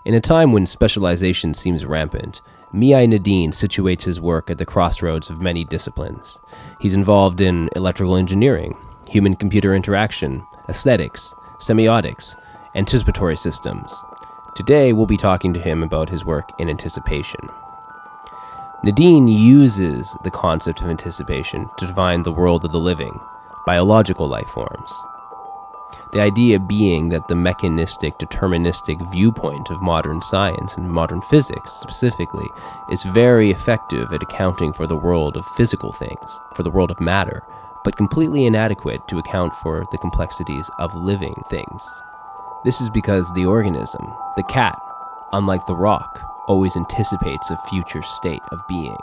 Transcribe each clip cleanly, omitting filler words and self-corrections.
In a time when specialization seems rampant, Mihai Nadin situates his work at the crossroads of many disciplines. He's involved in electrical engineering, human-computer interaction, aesthetics, semiotics, anticipatory systems. Today, we'll be talking to him about his work in anticipation. Nadin uses the concept of anticipation to define the world of the living, biological life forms. The idea being that the mechanistic, deterministic viewpoint of modern science and modern physics specifically is very effective at accounting for the world of physical things, for the world of matter, but completely inadequate to account for the complexities of living things. This is because the organism, the cat, unlike the rock, always anticipates a future state of being.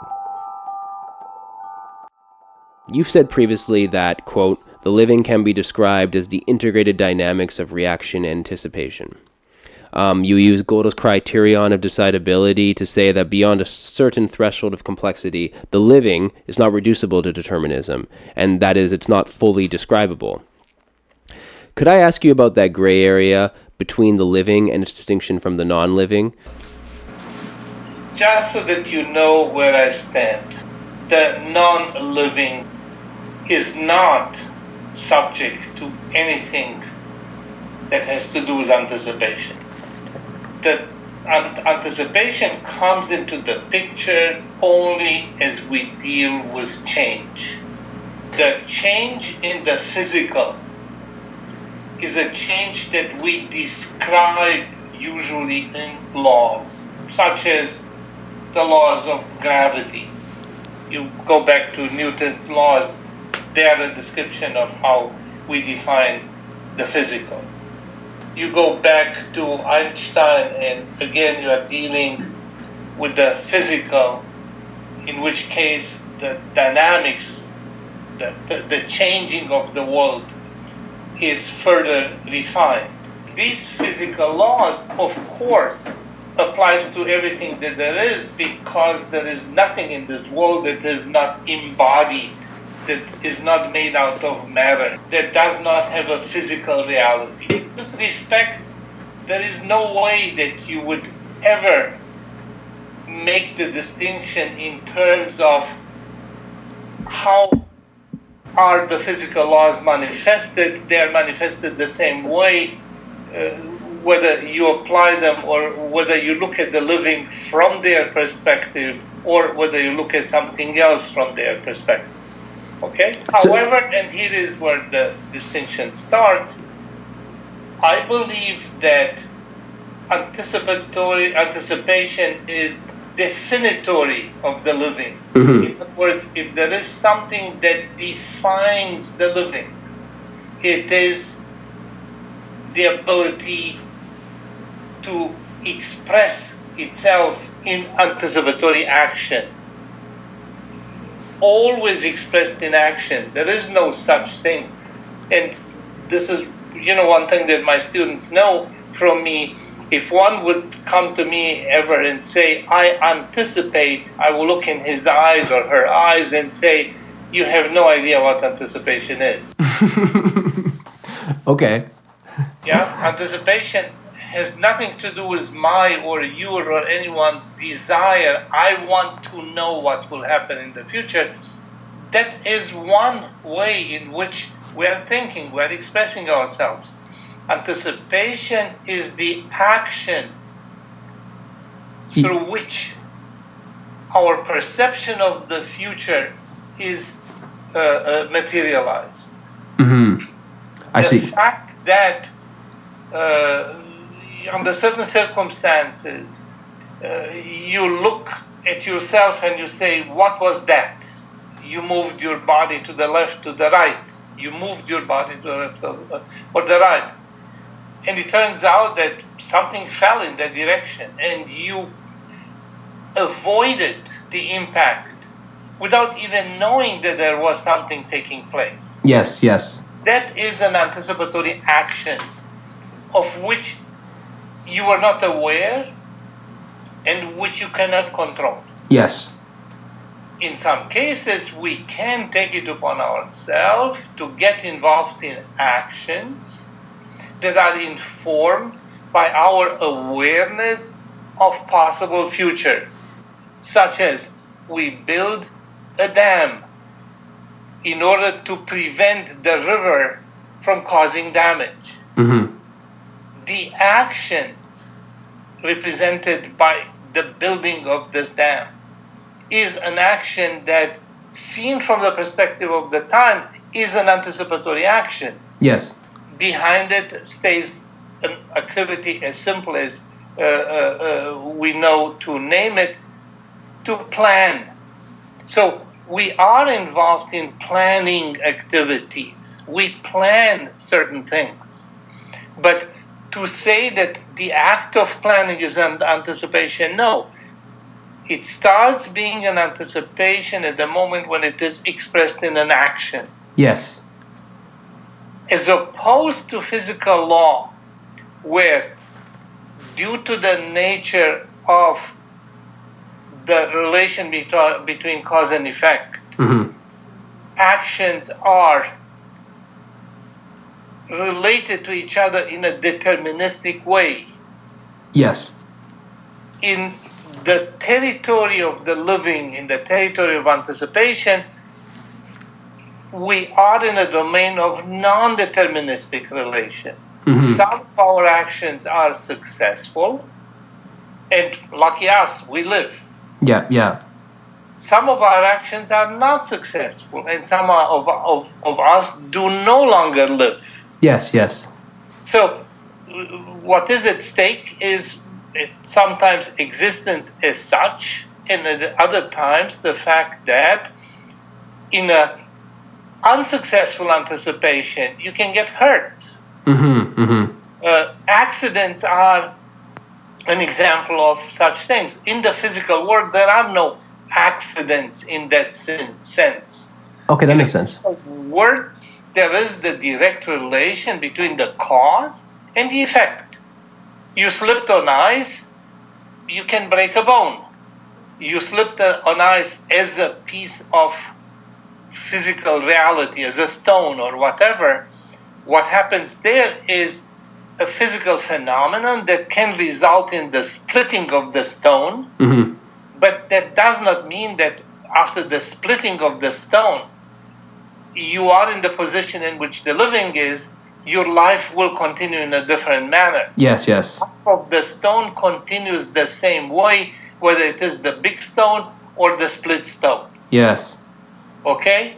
You've said previously that, quote, the living can be described as the integrated dynamics of reaction and anticipation. You use Gödel's criterion of decidability to say that beyond a certain threshold of complexity, the living is not reducible to determinism, and that is, it's not fully describable. Could I ask you about that gray area between the living and its distinction from the non-living? Just so that you know where I stand, the non-living is not subject to anything that has to do with anticipation. The anticipation comes into the picture only as we deal with change. The change in the physical is a change that we describe usually in laws, such as the laws of gravity. You go back to Newton's laws, they are a description of how we define the physical. You go back to Einstein, and again you are dealing with the physical, in which case the dynamics, the changing of the world is further refined. These physical laws, of course, applies to everything that there is, because there is nothing in this world that is not embodied, that is not made out of matter, that does not have a physical reality. In this respect, there is no way that you would ever make the distinction in terms of how are the physical laws manifested. They are manifested the same way, whether you apply them or whether you look at the living from their perspective or whether you look at something else from their perspective. Okay? However, and here is where the distinction starts, I believe that anticipation is definitory of the living. Mm-hmm. In other words, if there is something that defines the living, it is the ability to express itself in anticipatory action. Always expressed in action. There is no such thing. And this is, one thing that my students know from me. If one would come to me ever and say, I anticipate, I will look in his eyes or her eyes and say, you have no idea what anticipation is. Okay. Yeah, anticipation has nothing to do with my or your or anyone's desire. I want to know what will happen in the future. That is one way in which we are thinking, we are expressing ourselves. Anticipation is the action through which our perception of the future is materialized. Mm-hmm. I see. The fact that under certain circumstances, you look at yourself and you say, what was that? You moved your body to the left, to the right. You moved your body to the left or the right. And it turns out that something fell in that direction and you avoided the impact without even knowing that there was something taking place. Yes, yes. That is an anticipatory action of which you are not aware and which you cannot control. Yes. In some cases, we can take it upon ourselves to get involved in actions that are informed by our awareness of possible futures, such as we build a dam in order to prevent the river from causing damage. Mm-hmm. The action represented by the building of this dam is an action that, seen from the perspective of the time, is an anticipatory action. Yes. Behind it stays an activity as simple as we know to name it, to plan. So we are involved in planning activities. We plan certain things. But to say that the act of planning is an anticipation, no. It starts being an anticipation at the moment when it is expressed in an action. Yes. As opposed to physical law, where due to the nature of the relation between cause and effect, Mm-hmm. actions are related to each other in a deterministic way. Yes. In the territory of the living, in the territory of anticipation, we are in a domain of non-deterministic relation. Mm-hmm. Some of our actions are successful, and lucky us, we live. Yeah. Yeah. Some of our actions are not successful, and some of us do no longer live. Yes. Yes. So what is at stake is sometimes existence as such, and at other times the fact that in an unsuccessful anticipation you can get hurt. Mm-hmm. Mm-hmm. Accidents are an example of such things. In the physical world, there are no accidents in that sense. Okay, that makes sense. In the world, there is the direct relation between the cause and the effect. You slipped on ice, you can break a bone. You slipped on ice as a piece of physical reality, as a stone or whatever. What happens there is a physical phenomenon that can result in the splitting of the stone, Mm-hmm. but that does not mean that after the splitting of the stone, you are in the position in which the living is, your life will continue in a different manner. Yes. Yes. Half of the stone continues the same way, whether it is the big stone or the split stone. Yes. Okay?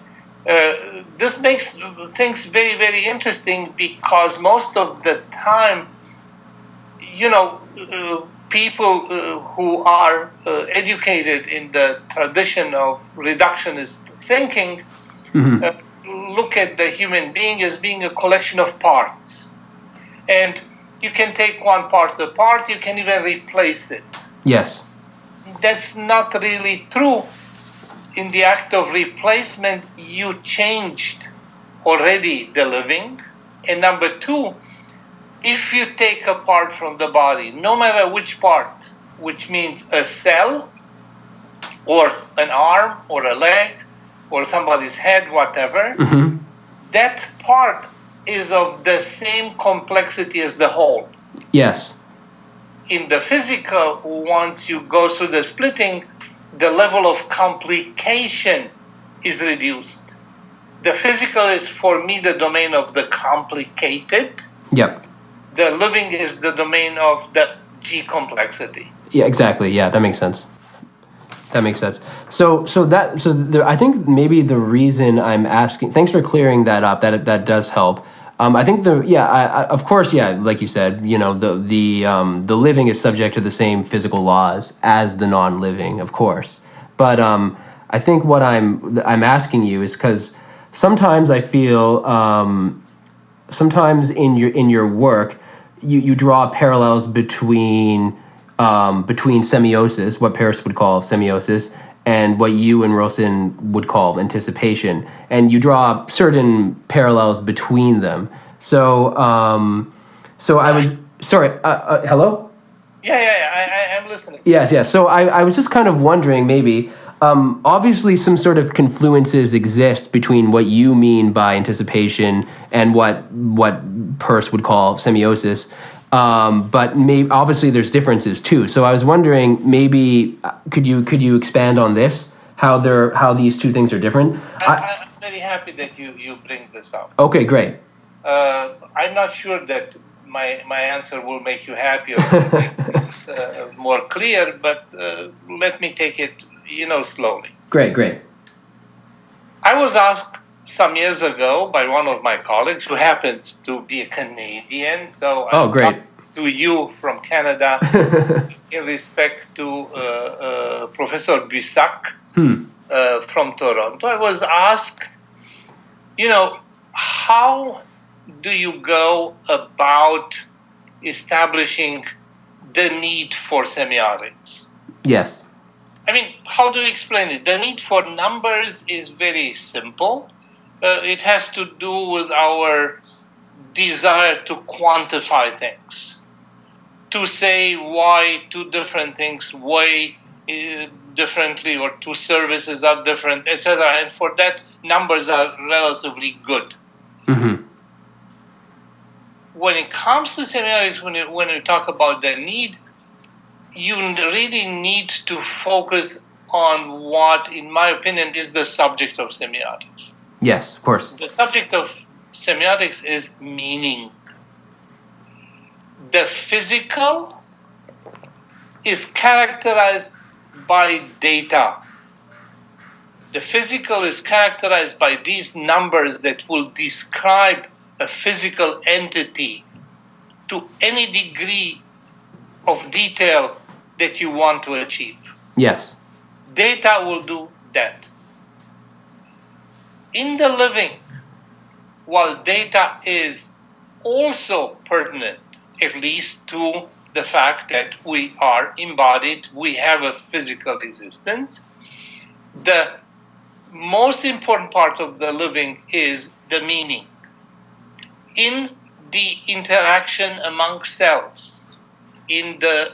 This makes things very, very interesting because most of the time, people who are educated in the tradition of reductionist thinking Mm-hmm. look at the human being as being a collection of parts. And you can take one part apart, you can even replace it. Yes. That's not really true. In the act of replacement, you changed already the living. And number two, if you take a part from the body, no matter which part, which means a cell or an arm or a leg or somebody's head, whatever, Mm-hmm. that part is of the same complexity as the whole. Yes. In the physical, once you go through the splitting, the level of complication is reduced. The physical is, for me, the domain of the complicated. Yep. The living is the domain of the G complexity. Yeah. Exactly. Yeah. That makes sense. That makes sense. I think maybe the reason I'm asking. Thanks for clearing that up. That does help. I think of course, yeah, like you said, the living is subject to the same physical laws as the non-living, of course. But I think what I'm asking you is because sometimes I feel sometimes in your work you draw parallels between semiosis, what Paris would call semiosis, and what you and Rosen would call anticipation, and you draw certain parallels between them. So I was sorry. Hello. Yeah, I'm listening. Yes. So I was just kind of wondering maybe. Obviously, some sort of confluences exist between what you mean by anticipation and what Peirce would call semiosis. But obviously, there's differences too. So I was wondering, maybe could you expand on this? How these two things are different? I'm very happy that you bring this up. Okay, great. I'm not sure that my answer will make you happy or make things more clear, but let me take it, slowly. Great. I was asked some years ago by one of my colleagues who happens to be a Canadian, so I'm great. to you from Canada in respect to Professor Bussac from Toronto. I was asked, how do you go about establishing the need for semiotics? Yes. I mean, how do you explain it? The need for numbers is very simple. It has to do with our desire to quantify things, to say why two different things weigh differently or two services are different, etc. And for that, numbers are relatively good. Mm-hmm. When it comes to semiotics, when we talk about the need, you really need to focus on what, in my opinion, is the subject of semiotics. Yes, of course. The subject of semiotics is meaning. The physical is characterized by data. The physical is characterized by these numbers that will describe a physical entity to any degree of detail that you want to achieve. Yes. Data will do that. In the living, while data is also pertinent, at least to the fact that we are embodied, we have a physical existence, the most important part of the living is the meaning. In the interaction among cells, in the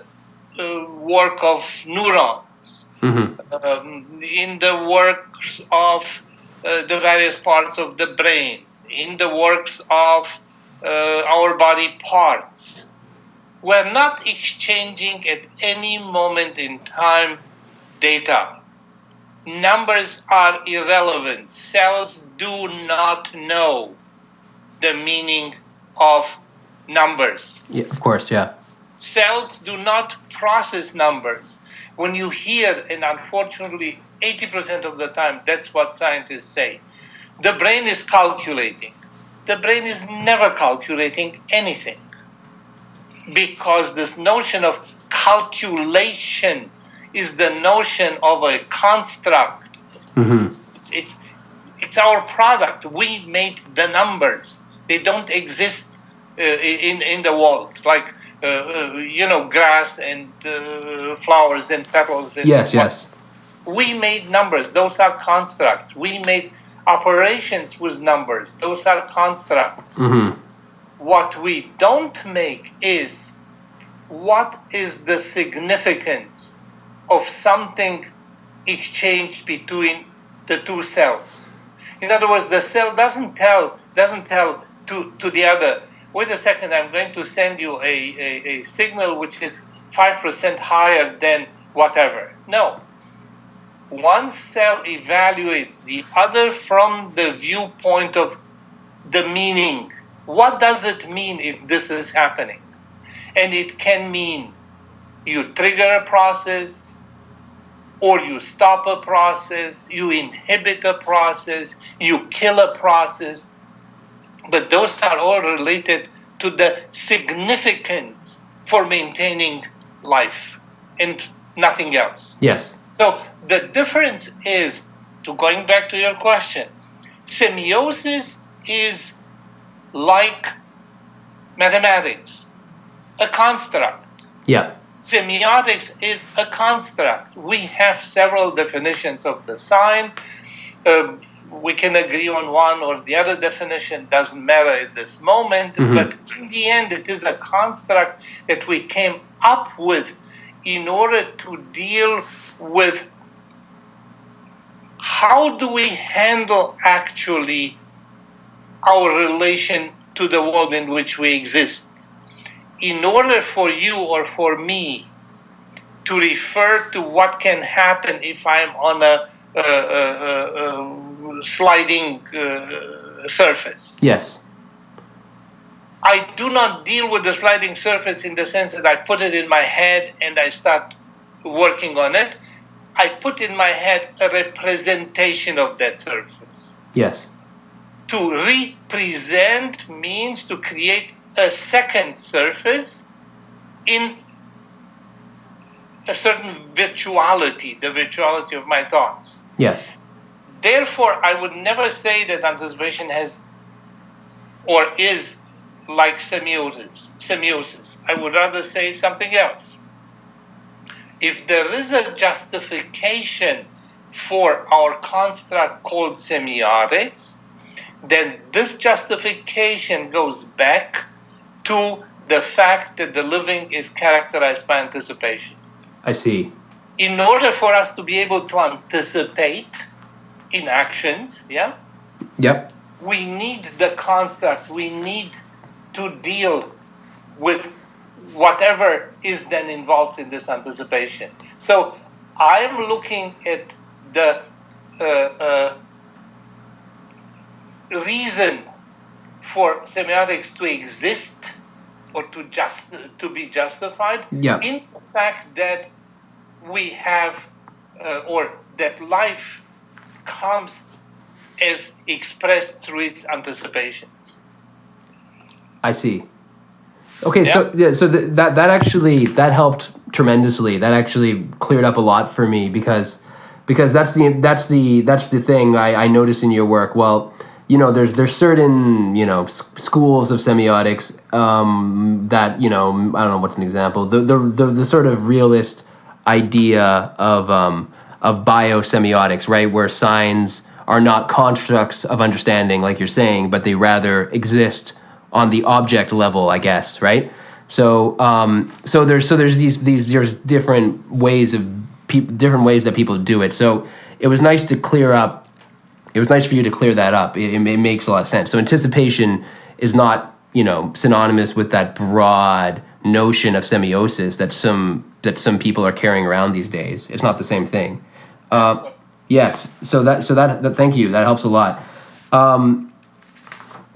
work of neurons, in the works of the various parts of the brain, in the works of our body parts, we're not exchanging at any moment in time data. Numbers are irrelevant. Cells do not know the meaning of numbers. Yeah, of course, yeah. Cells do not process numbers. When you hear, and unfortunately 80% of the time that's what scientists say, the brain is calculating. The brain is never calculating anything, because this notion of calculation is the notion of a construct. It's our product. We made the numbers. They don't exist in the world, like grass and flowers and petals. And Yes. We made numbers. Those are constructs. We made operations with numbers. Those are constructs. What we don't make is, what is the significance of something exchanged between the two cells? In other words, the cell doesn't tell to the other, wait a second, I'm going to send you a signal which is 5% higher than whatever. No. One cell evaluates the other from the viewpoint of the meaning. What does it mean if this is happening? And it can mean you trigger a process, or you stop a process, you inhibit a process, you kill a process. But those are all related to the significance for maintaining life and nothing else. Yes. So the difference is, going back to your question, semiosis is like mathematics, a construct. Yeah. Semiotics is a construct. We have several definitions of the sign. We can agree on one or the other definition, doesn't matter at this moment, but in the end it is a construct that we came up with in order to deal with how do we handle actually our relation to the world in which we exist? In order for you or for me to refer to what can happen if I'm on a sliding surface. Yes. I do not deal with the sliding surface in the sense that I put it in my head and I start working on it. I put in my head a representation of that surface. Yes. To represent means to create a second surface in a certain virtuality, the virtuality of my thoughts. Yes. Therefore, I would never say that anticipation has or is like semiosis. I would rather say something else. If there is a justification for our construct called semiotics, then this justification goes back to the fact that the living is characterized by anticipation. I see. In order for us to be able to anticipate in actions, Yep. we need the construct. We need to deal with whatever is then involved in this anticipation. So I am looking at the reason for semiotics to exist or to be justified in the fact that we have or that life comes as expressed through its anticipations. I see. Okay, so that helped tremendously. That actually cleared up a lot for me because that's the thing I noticed in your work. Well, there's certain schools of semiotics that I don't know what's an example. The sort of realist idea of biosemiotics, right, where signs are not constructs of understanding, like you're saying, but they rather exist on the object level, I guess, right? So there's there's different ways that people do it. So it was nice to clear up. It was nice for you to clear that up. It makes a lot of sense. So anticipation is not synonymous with that broad notion of semiosis that some people are carrying around these days. It's not the same thing. Yes. So that thank you. That helps a lot.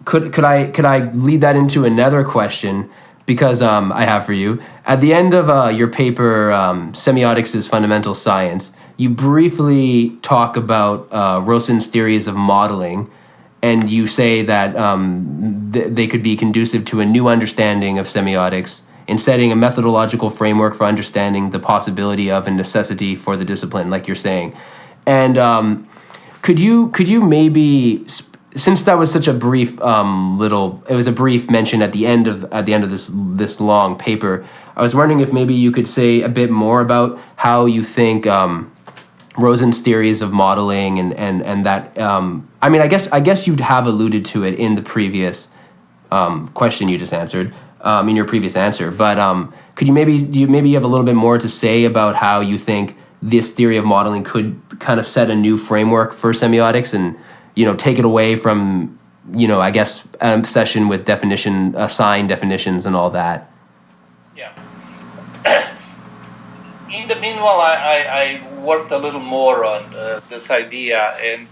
Could I lead that into another question? Because I have for you. At the end of your paper, Semiotics is Fundamental Science, you briefly talk about Rosen's theories of modeling, and you say that they could be conducive to a new understanding of semiotics in setting a methodological framework for understanding the possibility of and necessity for the discipline, like you're saying. And could you maybe, since that was such a brief it was a brief mention at the end of this long paper, I was wondering if maybe you could say a bit more about how you think Rosen's theories of modeling and that I mean, I guess you'd have alluded to it in the previous question you just answered, in your previous answer, but could you maybe have a little bit more to say about how you think this theory of modeling could kind of set a new framework for semiotics and take it away from I guess an obsession with assigned definitions and all that. Yeah. In the meanwhile, I worked a little more on this idea, and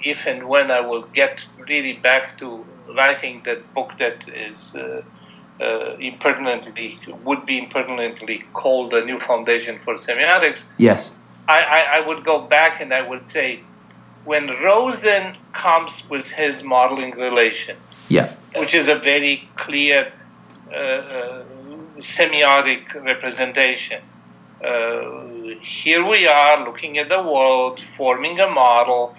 if and when I will get really back to writing that book that is would be impertinently called A New Foundation for Semiotics. Yes. I would go back and I would say, when Rosen comes with his modeling relation, which is a very clear semiotic representation, here we are looking at the world, forming a model.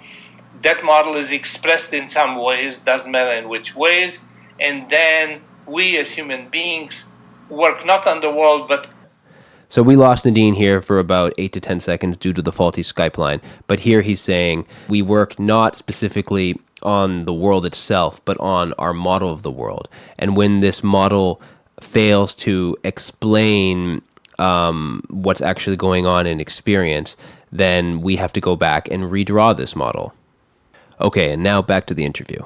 That model is expressed in some ways, doesn't matter in which ways, and then we as human beings work not on the world, but... So we lost Nadin here for about 8 to 10 seconds due to the faulty Skype line. But here he's saying we work not specifically on the world itself, but on our model of the world. And when this model fails to explain what's actually going on in experience, then we have to go back and redraw this model. Okay, and now back to the interview.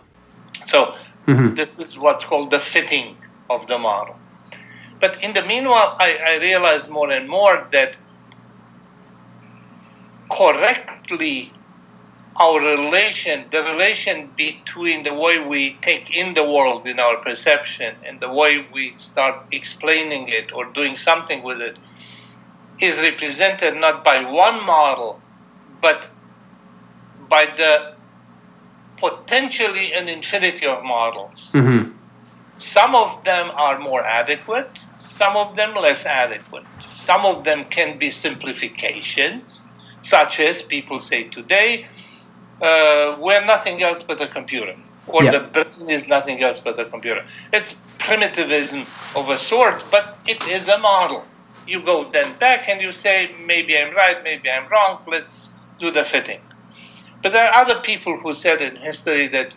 So this is what's called the fitting of the model. But in the meanwhile, I realized more and more that correctly the relation between the way we take in the world in our perception and the way we start explaining it or doing something with it is represented not by one model, but by the potentially an infinity of models. Some of them are more adequate, some of them less adequate. Some of them can be simplifications, such as people say today, we're nothing else but a computer, or the brain is nothing else but a computer. It's primitivism of a sort, but it is a model. You go then back and you say, maybe I'm right, maybe I'm wrong, let's do the fitting. But there are other people who said in history that,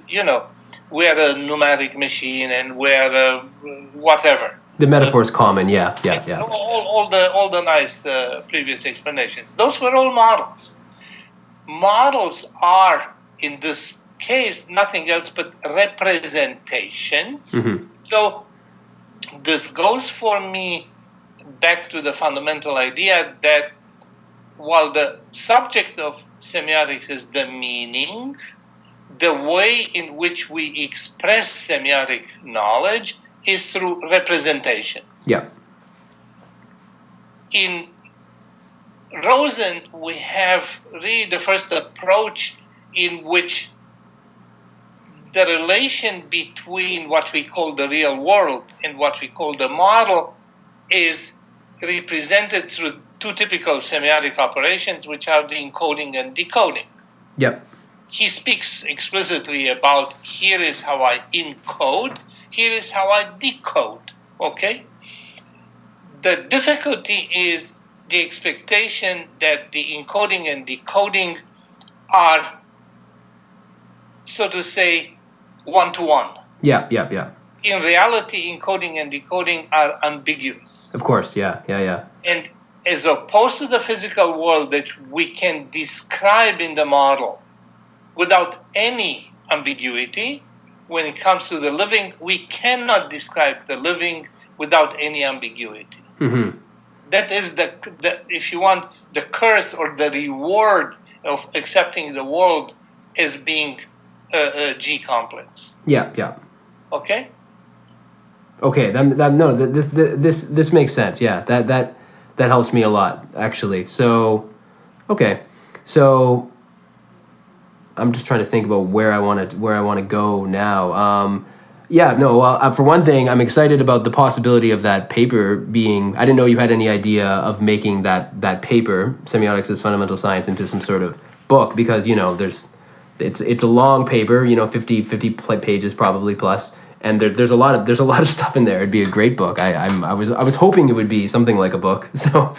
we're a numeric machine and we're whatever. The metaphor is common, yeah. All the nice previous explanations. Those were all models. Models are, in this case, nothing else but representations. So this goes for me back to the fundamental idea that while the subject of semiotics is the meaning, the way in which we express semiotic knowledge is through representations. In Rosen, we have really the first approach in which the relation between what we call the real world and what we call the model is represented through two typical semiotic operations, which are the encoding and decoding. He speaks explicitly about here is how I encode, here is how I decode. Okay? The difficulty is the expectation that the encoding and decoding are, so to say, one-to-one. In reality, encoding and decoding are ambiguous. Of course, yeah. And as opposed to the physical world that we can describe in the model without any ambiguity, when it comes to the living, we cannot describe the living without any ambiguity. That is the if you want, the curse or the reward of accepting the world as being a G complex. Okay. Okay. This makes sense. Yeah. That helps me a lot, actually. So, okay. So, I'm just trying to think about where I want to go now. For one thing, I'm excited about the possibility of that paper being. I didn't know you had any idea of making that paper, Semiotics as Fundamental Science, into some sort of book, because it's a long paper, 50 pages probably plus, and there's a lot of stuff in there. It'd be a great book. I was hoping it would be something like a book. So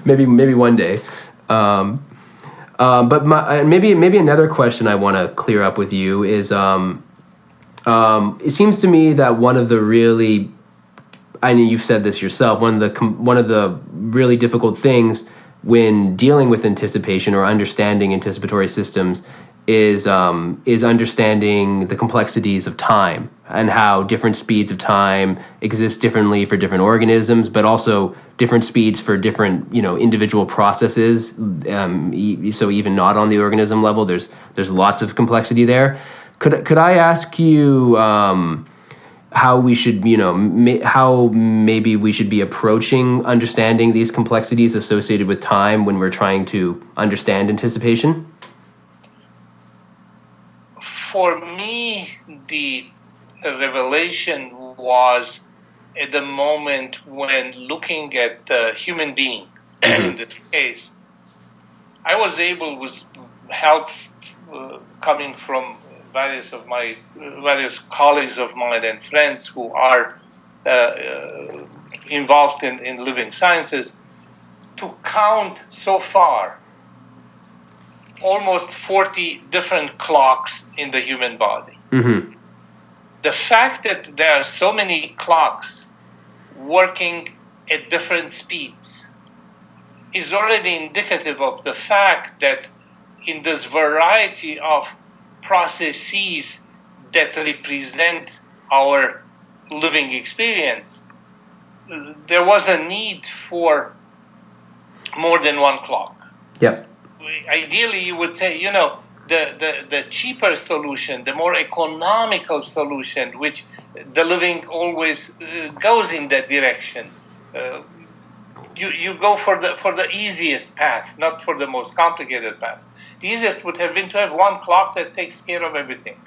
maybe one day. But maybe another question I want to clear up with you is. It seems to me that one of the really, I know you've said this yourself, one of the really difficult things when dealing with anticipation or understanding anticipatory systems is understanding the complexities of time and how different speeds of time exist differently for different organisms, but also different speeds for different individual processes. So even not on the organism level, there's lots of complexity there. Could I ask you how we should, how maybe we should be approaching understanding these complexities associated with time when we're trying to understand anticipation? For me, the revelation was at the moment when looking at the human being, in this case, I was able, with help coming from various colleagues of mine and friends who are involved in living sciences, to count so far almost 40 different clocks in the human body. The fact that there are so many clocks working at different speeds is already indicative of the fact that in this variety of processes that represent our living experience, there was a need for more than one clock. Yep. Ideally, you would say, the cheaper solution, the more economical solution, which the living always goes in that direction. You go for the easiest path, not for the most complicated path. The easiest would have been to have one clock that takes care of everything,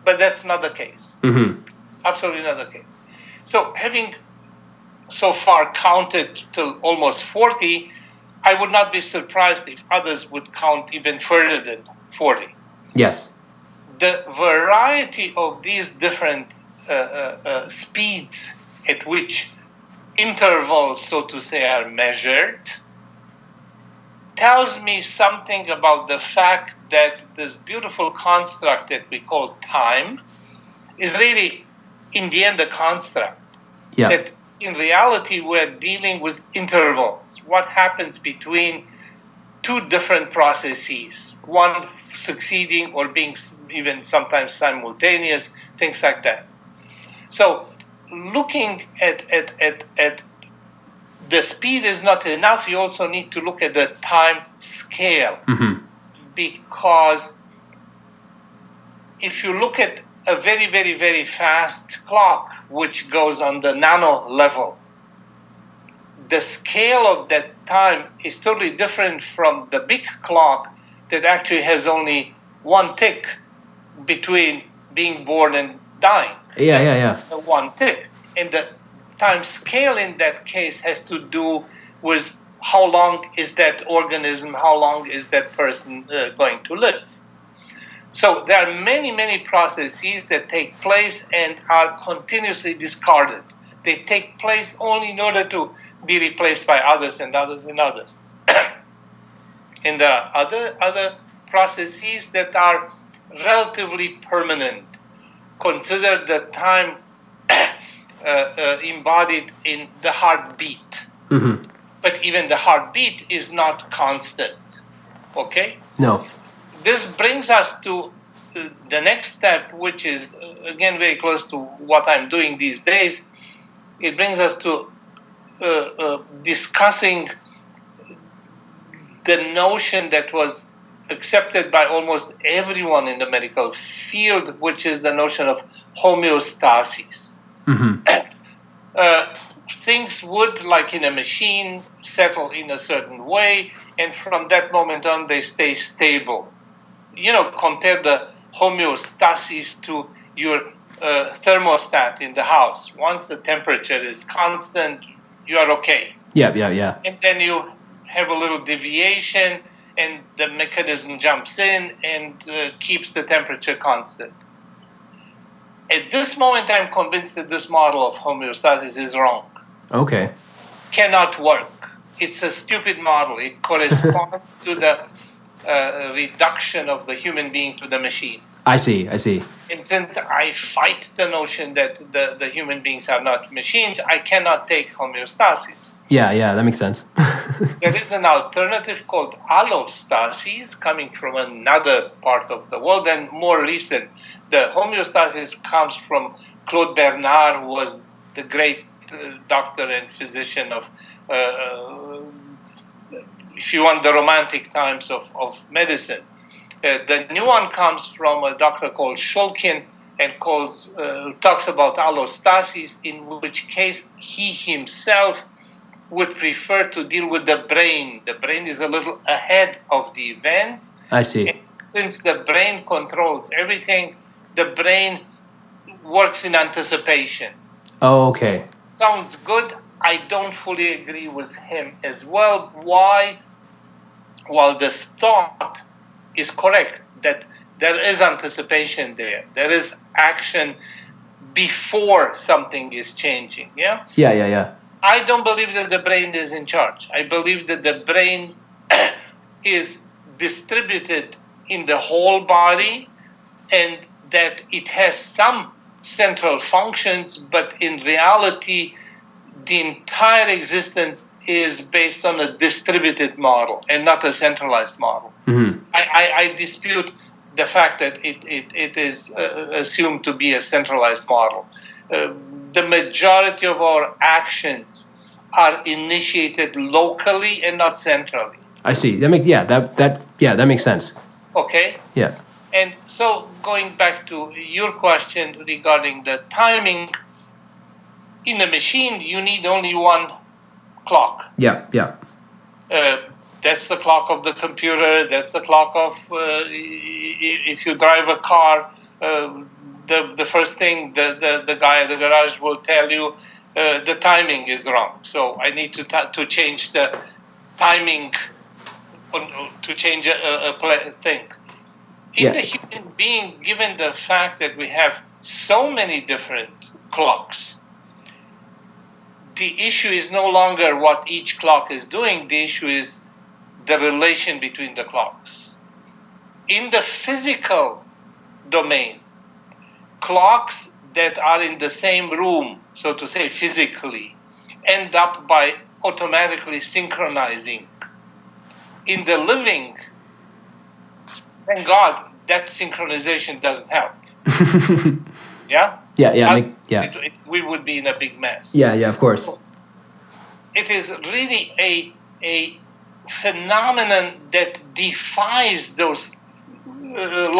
but that's not the case. Mm-hmm. Absolutely not the case. So having so far counted till almost 40, I would not be surprised if others would count even further than 40. Yes. The variety of these different speeds at which intervals, so to say, are measured tells me something about the fact that this beautiful construct that we call time is really, in the end, a construct. Yeah. That in reality, we're dealing with intervals. What happens between two different processes, one succeeding or being even sometimes simultaneous, things like that. So looking at the speed is not enough. You also need to look at the time scale. Mm-hmm. Because if you look at a very, very, very fast clock, which goes on the nano level, the scale of that time is totally different from the big clock that actually has only one tick between being born and dying. Yeah. One tick. And the time scale in that case has to do with how long is that organism, how long is that person going to live. So there are many, many processes that take place and are continuously discarded. They take place only in order to be replaced by others and others and others. And there are other processes that are relatively permanent. Consider the time embodied in the heartbeat. Mm-hmm. But even the heartbeat is not constant. Okay? No. This brings us to the next step, which is, again, very close to what I'm doing these days. It brings us to discussing the notion that was accepted by almost everyone in the medical field, which is the notion of homeostasis. Mm-hmm. Things would, like in a machine, settle in a certain way, and from that moment on, they stay stable. Compare the homeostasis to your thermostat in the house. Once the temperature is constant, you are okay. Yeah. And then you have a little deviation, and the mechanism jumps in and keeps the temperature constant. At this moment, I'm convinced that this model of homeostasis is wrong. Okay. Cannot work. It's a stupid model. It corresponds to the reduction of the human being to the machine. I see. And since I fight the notion that the human beings are not machines, I cannot take homeostasis. Yeah, that makes sense. There is an alternative called allostasis coming from another part of the world and more recent. The homeostasis comes from Claude Bernard, who was the great doctor and physician of, if you want, the romantic times of medicine. The new one comes from a doctor called Shulkin and talks about allostasis, in which case he himself would prefer to deal with the brain. The brain is a little ahead of the events. I see. And since the brain controls everything, the brain works in anticipation. Oh, okay. Sounds good. I don't fully agree with him as well. Why? While this thought is correct, that there is anticipation there. There is action before something is changing. Yeah? Yeah. I don't believe that the brain is in charge. I believe that the brain is distributed in the whole body and that it has some central functions, but in reality, the entire existence is based on a distributed model and not a centralized model. I dispute the fact that it is assumed to be a centralized model. The majority of our actions are initiated locally and not centrally. I see. That makes sense. Okay? Yeah. And so going back to your question regarding the timing, in a machine, you need only one clock. Yeah. That's the clock of the computer. That's the clock of if you drive a car. The first thing the guy at the garage will tell you, the timing is wrong. So I need to change the timing, to change a thing. In the human being, given the fact that we have so many different clocks, the issue is no longer what each clock is doing. The issue is the relation between the clocks. In the physical domain, clocks that are in the same room, so to say physically, end up by automatically synchronizing. In the living, thank God, that synchronization doesn't help. Yeah? We would be in a big mess. Yeah, of course. It is really a phenomenon that defies those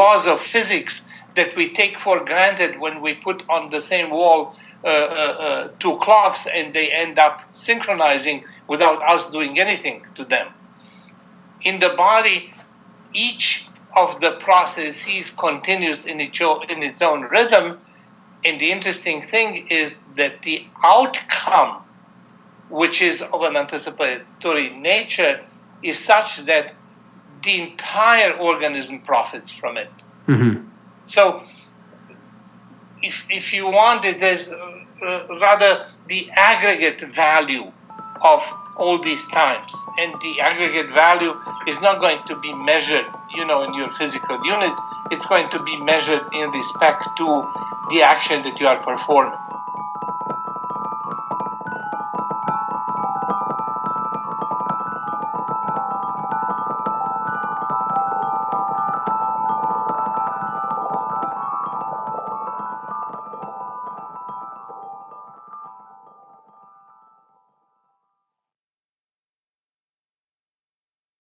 laws of physics that we take for granted when we put on the same wall two clocks and they end up synchronizing without us doing anything to them. In the body, each of the processes continues in its own rhythm, and the interesting thing is that the outcome, which is of an anticipatory nature, is such that the entire organism profits from it. So if you want it, there's rather the aggregate value of all these times. And the aggregate value is not going to be measured, in your physical units. It's going to be measured in respect to the action that you are performing.